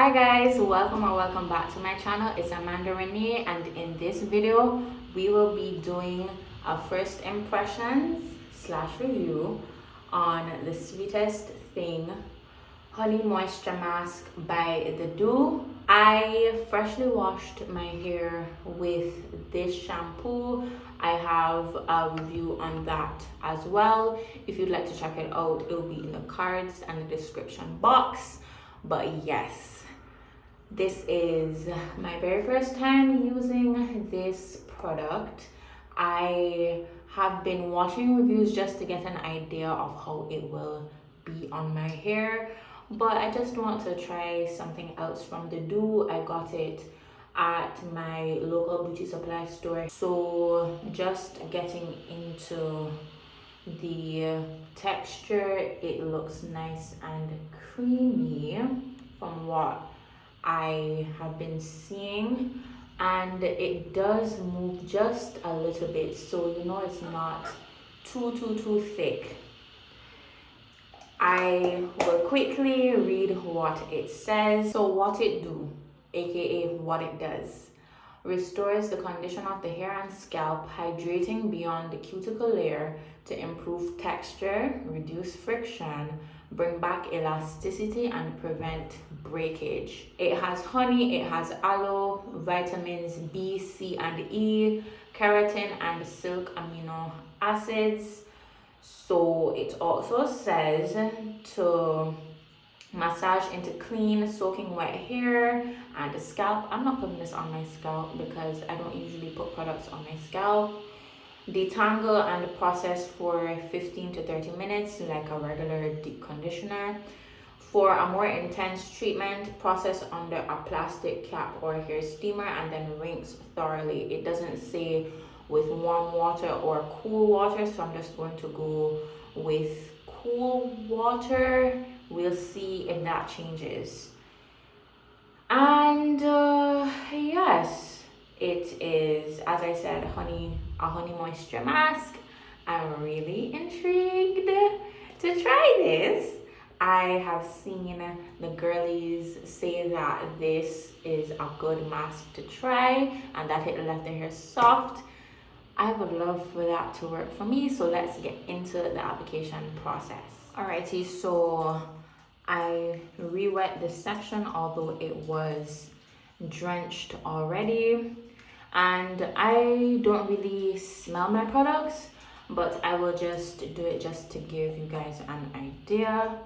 Hi guys, welcome or welcome back to my channel. It's Amanda Renee, and in this video we will be doing a first impressions slash review on the Sweetest Thing Honey Moisture Mask by the Doux. I freshly washed my hair with this shampoo. I have a review on that as well. If you'd like to check it out, it will be in the cards and the description box. But yes, this is my very first time using this product. I have been watching reviews just to get an idea of how it will be on my hair, but I just want to try something else from the Doux. I got it at my local beauty supply store, so just getting into the texture, it looks nice and creamy from what I have been seeing, and it does move just a little bit, so you know it's not too thick. I will quickly read what it says. So what it do, aka what it does: restores the condition of the hair and scalp, hydrating beyond the cuticle layer to improve texture, reduce friction, bring back elasticity, and prevent breakage. It has honey, it has aloe, vitamins B, C, and E, keratin, and silk amino acids. So it also says to massage into clean, soaking wet hair and the scalp. I'm not putting this on my scalp because I don't usually put products on my scalp. Detangle and process for 15 to 30 minutes like a regular deep conditioner. For a more intense treatment, process under a plastic cap or hair steamer and then rinse thoroughly. It doesn't say with warm water or cool water, so I'm just going to go with cool water. We'll see if that changes. And yes, it is, as I said, a honey moisture mask. I'm really intrigued to try this. I have seen the girlies say that this is a good mask to try and that it left the hair soft. I would love for that to work for me, so let's get into the application process. Alrighty, so I re-wet this section, although it was drenched already, and I don't really smell my products, but I will just do it just to give you guys an idea.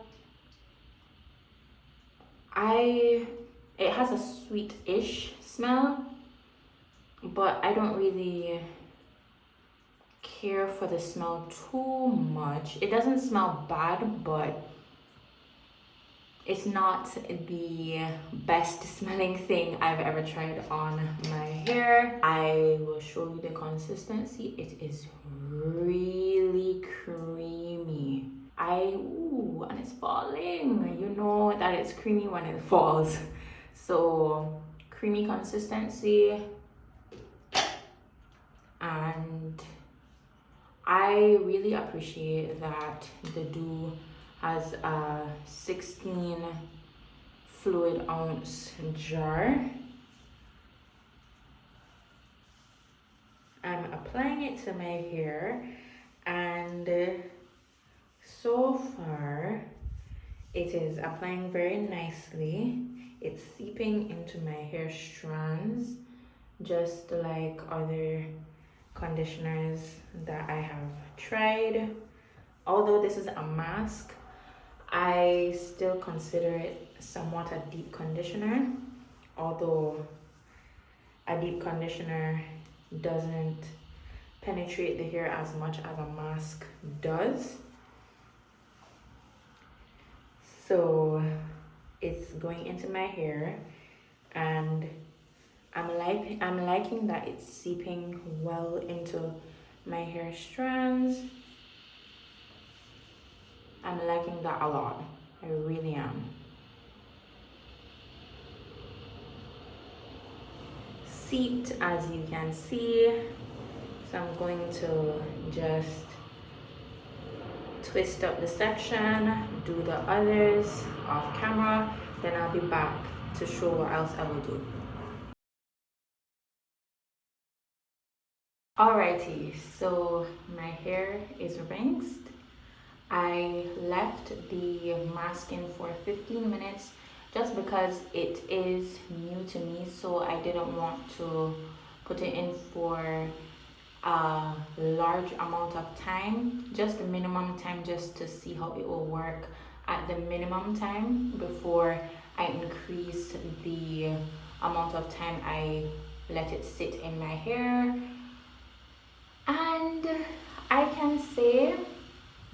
It has a sweet-ish smell, but I don't really care for the smell too much. It doesn't smell bad, but it's not the best smelling thing I've ever tried on my hair. I will show you the consistency. It is really creamy. And it's falling. You know that it's creamy when it falls. So creamy consistency, and I really appreciate that the Doux has a 16 fluid ounce jar. I'm applying it to my hair, and so far it is applying very nicely. It's seeping into my hair strands just like other conditioners that I have tried. Although this is a mask, I still consider it somewhat a deep conditioner, although a deep conditioner doesn't penetrate the hair as much as a mask does. So it's going into my hair, and I'm liking that it's seeping well into my hair strands. I'm liking that a lot. I really am. Seeped, as you can see. So I'm going to just twist up the section, do the others off camera, then I'll be back to show what else I will do. Alrighty, so my hair is rinsed. I left the mask in for 15 minutes just because it is new to me, so I didn't want to put it in for a large amount of time, just the minimum time, just to see how it will work at the minimum time before I increase the amount of time I let it sit in my hair. And I can say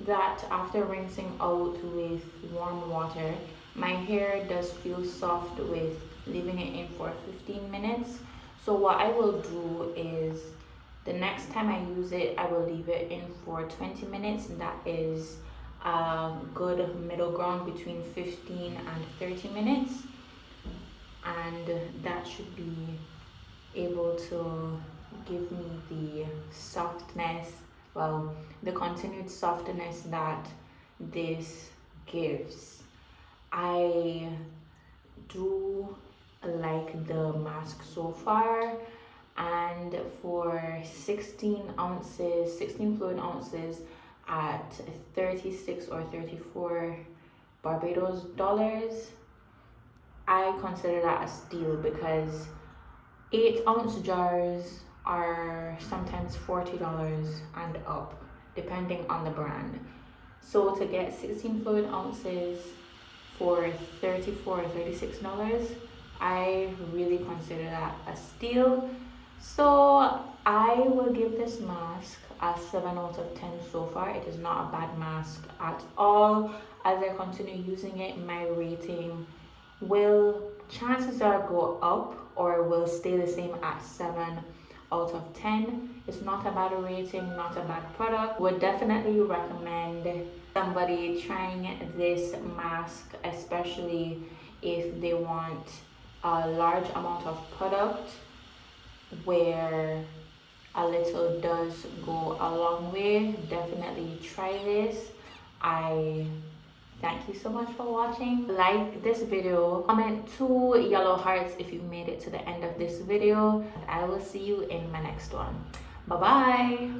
that after rinsing out with warm water, my hair does feel soft with leaving it in for 15 minutes. So what I will do is the next time I use it, I will leave it in for 20 minutes. That is a good middle ground between 15 and 30 minutes. And that should be able to give me the softness, well, the continued softness that this gives. I do like the mask so far, and for 16 ounces, 16 fluid ounces at 36 or 34 Barbados dollars, I consider that a steal because 8-ounce jars are sometimes $40 and up, depending on the brand. So to get 16 fluid ounces for $34 or $36, I really consider that a steal. So I will give this mask a 7 out of 10 so far. It is not a bad mask at all. As I continue using it, my rating will, chances are, go up or will stay the same at 7 out of 10. It's not a bad rating, not a bad product. Would definitely recommend somebody trying this mask, especially if they want a large amount of product where a little does go a long way. Definitely try this. I thank you so much for watching. Like this video, comment 2 yellow hearts if you made it to the end of this video. I will see you in my next one. Bye bye.